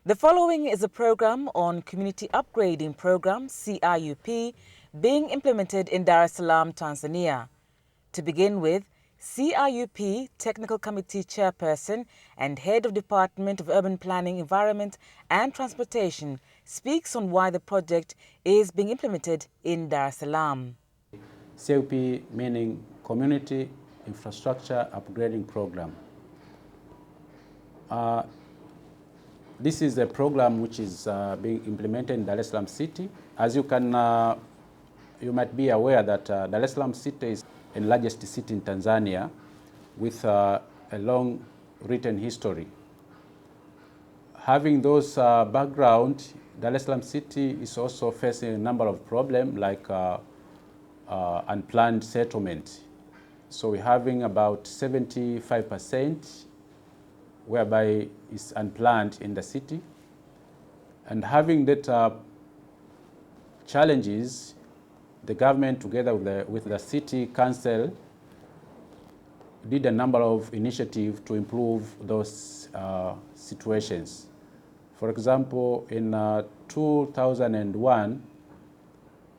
The following is a program on Community Upgrading Program, CIUP, being implemented in Dar es Salaam, Tanzania. To begin with, CIUP Technical Committee Chairperson and Head of Department of Urban Planning, Environment and Transportation speaks on why the project is being implemented in Dar es Salaam. CIUP meaning Community Infrastructure Upgrading Program. This is a program which is being implemented in Dar es Salaam City. As you might be aware that Dar es Salaam City is the largest city in Tanzania with a long written history. Having those background, Dar es Salaam City is also facing a number of problems like unplanned settlement. So we're having about 75% whereby it's unplanned in the city. And having that challenges, the government together with the city council did a number of initiatives to improve those situations. For example, in 2001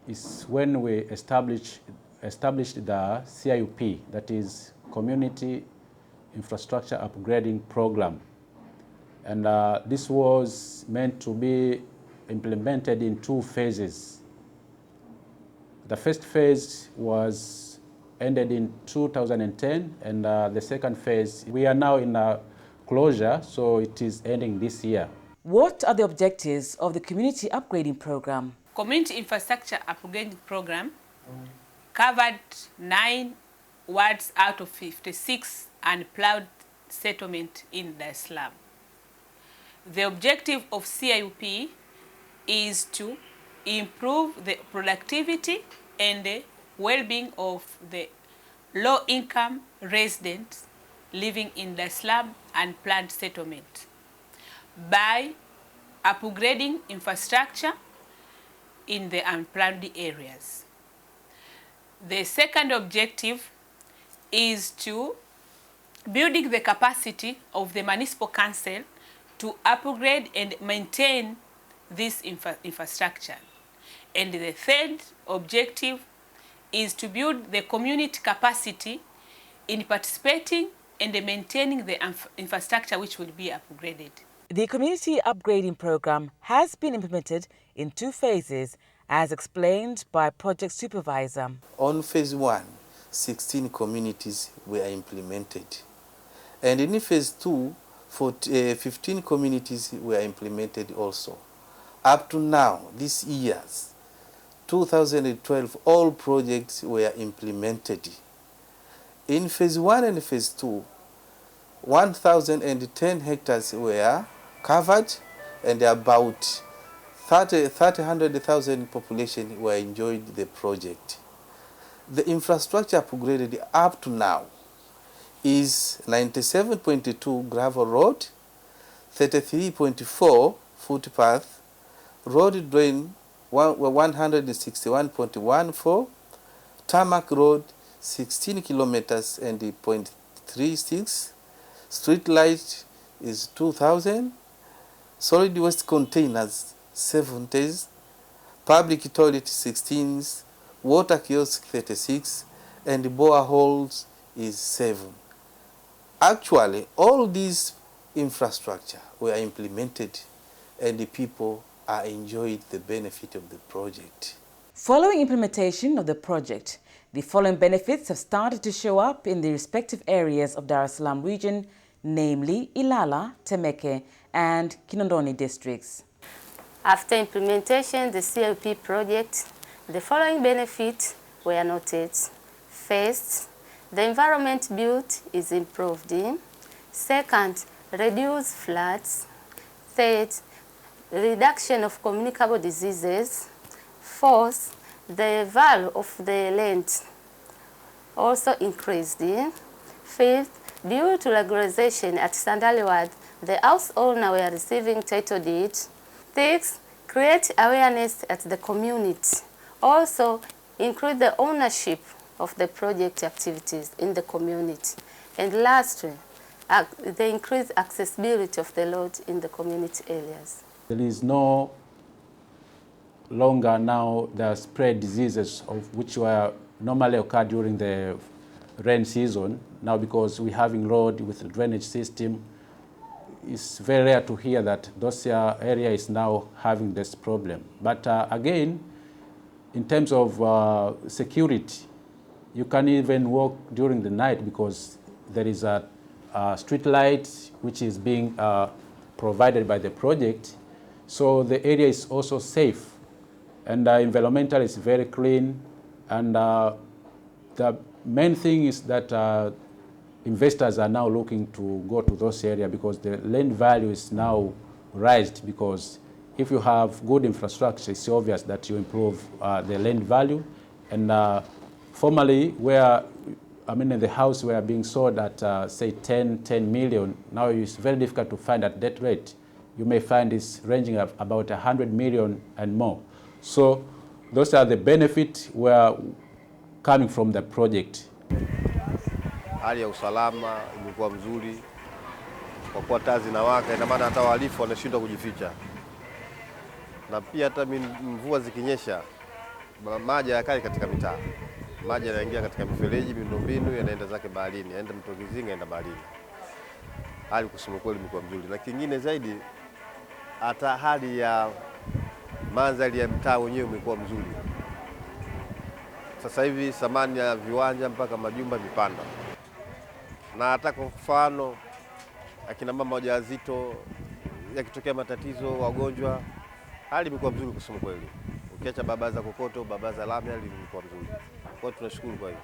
is when we established the CIUP, that is Community Infrastructure Upgrading Program. And this was meant to be implemented in two phases. The first phase was ended in 2010, and the second phase, we are now in a closure, so it is ending this year. What are the objectives of the Community Upgrading Program? Community Infrastructure Upgrading Program covered 9 wards out of 56 unplanned settlement in Dar es Salaam. The objective of CIUP is to improve the productivity and the well-being of the low-income residents living in Dar es Salaam unplanned settlement by upgrading infrastructure in the unplanned areas. The second objective is to building the capacity of the municipal council to upgrade and maintain this infrastructure. And the third objective is to build the community capacity in participating and maintaining the infrastructure which will be upgraded. The Community Upgrading Program has been implemented in 2 phases, as explained by Project Supervisor. On phase 1, 16 communities were implemented. And in phase 2, 15 communities were implemented also. Up to now, this year, 2012, all projects were implemented. In phase 1 and phase 2, 1,010 hectares were covered, and about 100,000 population were enjoyed the project. The infrastructure upgraded up to now is 97.2 gravel road, 33.4 footpath, road drain 161.14, tarmac road 16 kilometers and 0.36, street light is 2,000, solid waste containers 70, public toilet 16, water kiosk 36, and boreholes is 7. Actually, all these infrastructure were implemented and the people are enjoying the benefit of the project. Following implementation of the project, the following benefits have started to show up in the respective areas of Dar es Salaam region, namely Ilala, Temeke, and Kinondoni districts. After implementation, the CIUP project, the following benefits were noted. First, the environment built is improved. Second, reduced floods. Third, reduction of communicable diseases. Fourth, the value of the land also increased. Fifth, due to regularization at Sandali Ward, the house owner were receiving title deed. Sixth, create awareness at the community. Also, increase the ownership of the project activities in the community. And lastly, They increase accessibility of the road in the community areas. There is no longer now the spread diseases of which were normally occur during the rain season. Now because we're having road with a drainage system, it's very rare to hear that those area is now having this problem. But again, in terms of security, you can even walk during the night because there is a street light which is being provided by the project. So the area is also safe, and environmental is very clean. And the main thing is that investors are now looking to go to those areas because the land value is now raised, because if you have good infrastructure, it's obvious that you improve the land value. And formerly, where the house were being sold at say 10 million, now it's very difficult to find at that rate. You may find it's ranging of about 100 million and more. So those are the benefits were coming from the project. Hali ya usalama imekuwa mzuri kwa kuwa taa zinawaka, ina maana hata wahalifu wanashindwa kujificha. Na pia hata mvua zikinyesha, maji hayakai katika mitaa. Maji yanaingia katika mifereji, miundombinu yanaenda zake baharini, yaenda mto Kizinga, yaenda baharini. Hali kusema kweli imekuwa mzuri. Na kingine zaidi, hata hali ya mandhari ya mtaa wenyewe imekuwa mzuri. Sasa hivi thamani ya viwanja mpaka majumba vipanda. Na hata kwa mfano akina mama wajawazito, yakitokea matatizo, wagonjwa, hali imekuwa mzuri kusema kweli. Ukiacha baba za kokoto, baba za lami, hali imekuwa mzuri. Kwa hiyo tunashukuru kwa hiyo.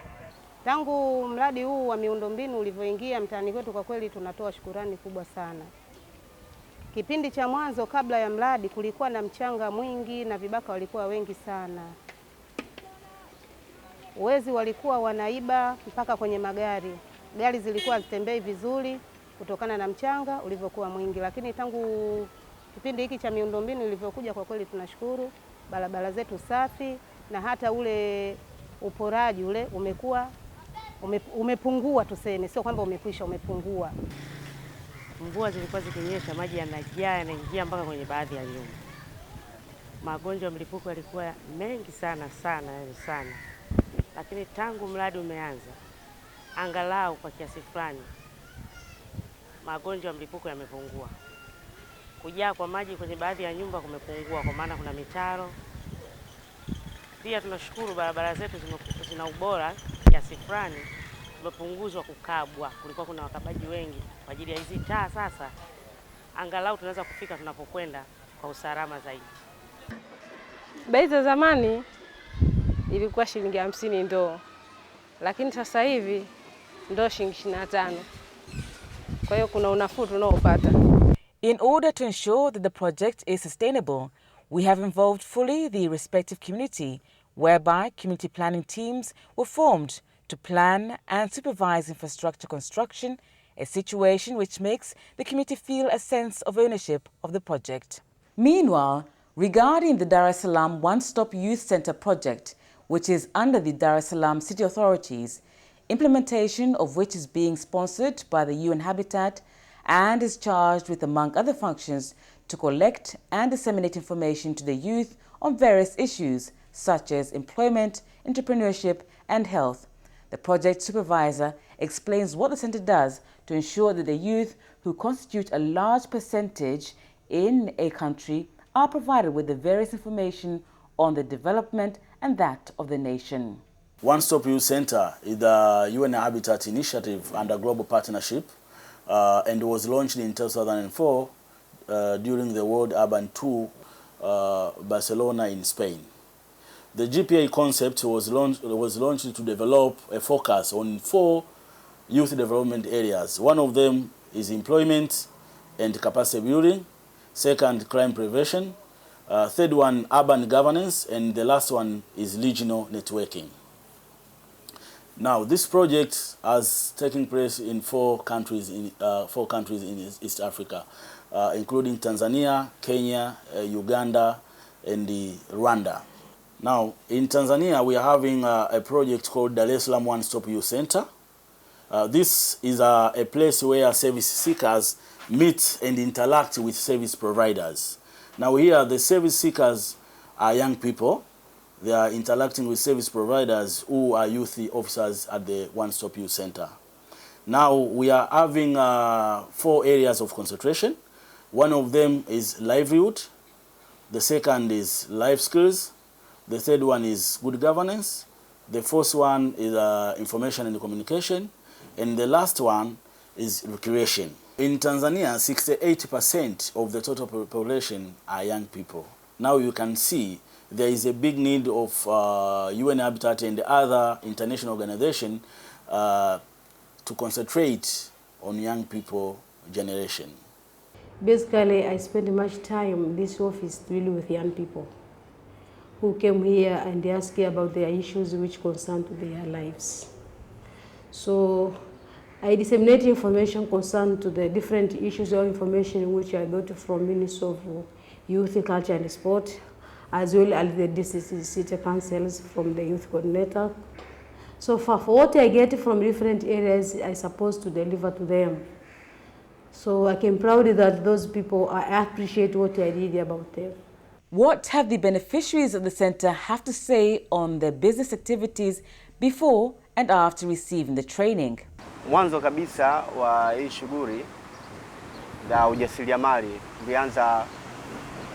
Tangu mradi huu wa miundombinu ulivyoingia mtaani kwetu, kwa kweli tunatoa shukrani kubwa sana. Kipindi cha mwanzo kabla ya mradi kulikuwa na mchanga mwingi na vibaka walikuwa wengi sana. Wezi walikuwa wanaiba mpaka kwenye magari. Gari zilikuwa hazitembei vizuri kutokana na mchanga ulivyokuwa mwingi, lakini tangu kipindi hiki cha miundombinu ilivyokuja, kwa kweli tunashukuru, barabara zetu safi na hata ule uporaji ule umepungua tuseme, sio kwamba umekwisha, umepungua. Mvua zilikuwa zikinyesha, maji yanajaa, yanaingia mpaka kwenye baadhi ya nyumba. Magonjwa mlipuko yalikuwa mengi sana. Lakini tangu mradi umeanza, angalau kwa kiasi fulani magonjwa mlipuko yamepungua. Kujaa kwa maji kwenye baadhi ya nyumba kumepungua kwa maana kuna mitaro. Pia tunashukuru barabara zetu zina ubora kiasi fulani, tumepunguzwa kukabwa. Kulikuwa kuna wakabaji wengi kwa ajili ya hizi taa. Sasa angalau tunaweza kufika tunapokwenda kwa usalama zaidi. Bei za zamani ilikuwa shilingi 50 ndoo, lakini sasa hivi ndoo shilingi 25. Kwa hiyo kuna unafuu tunaopata. In order to ensure that the project is sustainable, we have involved fully the respective community, whereby community planning teams were formed to plan and supervise infrastructure construction, a situation which makes the community feel a sense of ownership of the project. Meanwhile, regarding the Dar es Salaam One-Stop Youth Center project, which is under the Dar es Salaam City Authorities, implementation of which is being sponsored by the UN Habitat and is charged with, among other functions, to collect and disseminate information to the youth on various issues such as employment, entrepreneurship and health. The project supervisor explains what the center does to ensure that the youth, who constitute a large percentage in a country, are provided with the various information on the development and that of the nation. One-Stop Youth Center is the UN Habitat initiative under global partnership and was launched in 2004 during the World Urban Tour, Barcelona in Spain. The GPA concept was launched to develop a focus on 4 youth development areas. One of them is employment and capacity building, second, crime prevention, third one, urban governance, and the last one is regional networking. Now, this project has taken place in 4 countries in East Africa, including Tanzania, Kenya, Uganda, and Rwanda. Now, in Tanzania, we are having a project called Dar es Salaam One-Stop Youth Center. This is a place where service seekers meet and interact with service providers. Now here, the service seekers are young people. They are interacting with service providers who are youth officers at the One-Stop Youth Center. Now we are having 4 areas of concentration. One of them is livelihood. The second is life skills. The third one is good governance. The fourth one is information and communication. And the last one is recreation. In Tanzania, 68% of the total population are young people. Now you can see there is a big need of UN Habitat and other international organizations to concentrate on young people generation. Basically, I spend much time in this office dealing with young people who came here and asked about their issues which concern to their lives. So I disseminate information concerned to the different issues or information which I got from Ministry of Youth, Culture and Sport, as well as the DCC city councils from the youth coordinator. So for what I get from different areas, I supposed to deliver to them. So I can proud that those people, I appreciate what I did about them. What have the beneficiaries of the center have to say on their business activities before and after receiving the training? Mwanzo kabisa wa hii shughuli za ujasiriamali tulianza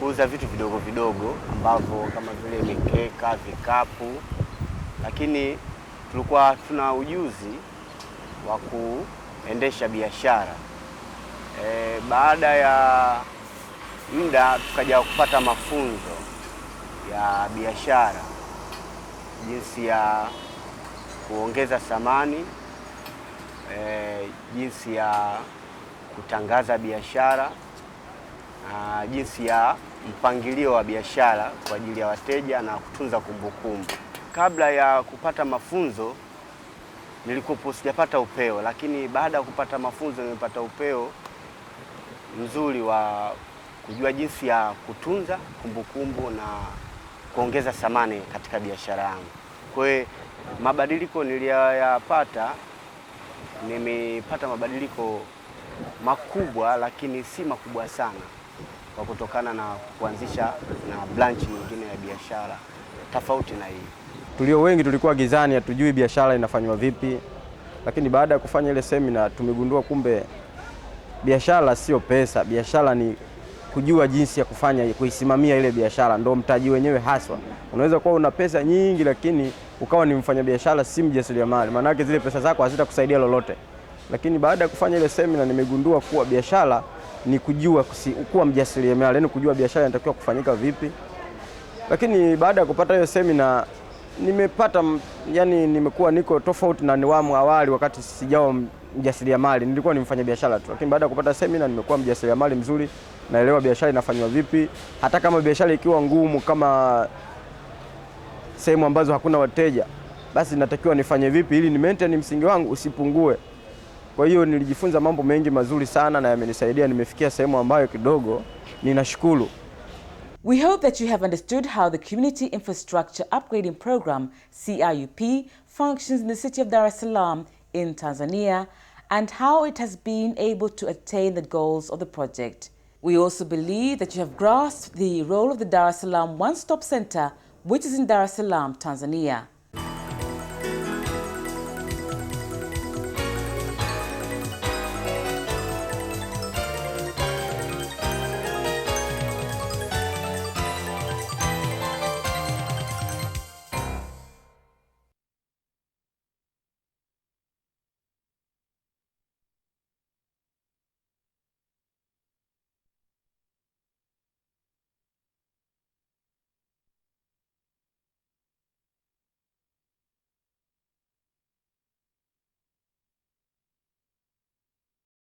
kuuza vitu vidogo vidogo ambavyo kama vile mikeka, vikapu, lakini tulikuwa tuna ujuzi wa kuendesha biashara. Baada ya muda tukaja kupata mafunzo ya biashara, jinsi ya kuongeza thamani, jinsi ya kutangaza biashara, jinsi ya mpangilio wa biashara kwa ajili ya wateja na kutunza kumbukumbu. Kabla ya kupata mafunzo nilikuwa sijapata upeo, lakini baada ya kupata mafunzo nimepata upeo mzuri wa kujua jinsi ya kutunza kumbukumbu na kuongeza thamani katika biashara yangu. Kwa hiyo mabadiliko niliyopata, nimepata mabadiliko makubwa, lakini si makubwa sana, kwa kutokana na kuanzisha na branch nyingine ya biashara tofauti na hii. Tulio wengi tulikuwa gizani, hatujui biashara inafanywa vipi, lakini baada ya kufanya ile semina tumegundua kumbe biashara sio pesa, biashara ni kujua jinsi ya kufanya, kuisimamia ile biashara, ndio mtaji wenyewe haswa. Unaweza kuwa una pesa nyingi lakini ukawa ni mfanyabiashara si mjasiriamali, maana yake zile pesa zako hazitakusaidia lolote. Lakini baada ya kufanya ile semina nimegundua kuwa biashara ni kujua kuwa mjasiriamali, yani kujua biashara inatakiwa kufanyika vipi. Lakini baada ya kupata hiyo semina nimepata, yani nimekuwa niko tofauti na niwamu awali wakati sijawa mjasiriamali, nilikuwa ni mfanyabiashara tu. Lakini baada ya kupata semina nimekuwa mjasiriamali mzuri, naelewa biashara inafanywa vipi. Hata kama biashara ikiwa ngumu, kama sehemu ambazo hakuna wateja, basi natakiwa nifanye vipi ili ni maintain msingi wangu usipungue. Kwa hiyo nilijifunza mambo mengi mazuri sana na yamenisaidia, nimefikia sehemu ambayo kidogo ninashukuru. We hope that you have understood how the Community Infrastructure Upgrading Program, CIUP, functions in the city of Dar es Salaam in Tanzania and how it has been able to attain the goals of the project. We also believe that you have grasped the role of the Dar es Salaam One-Stop Center, which is in Dar es Salaam, Tanzania.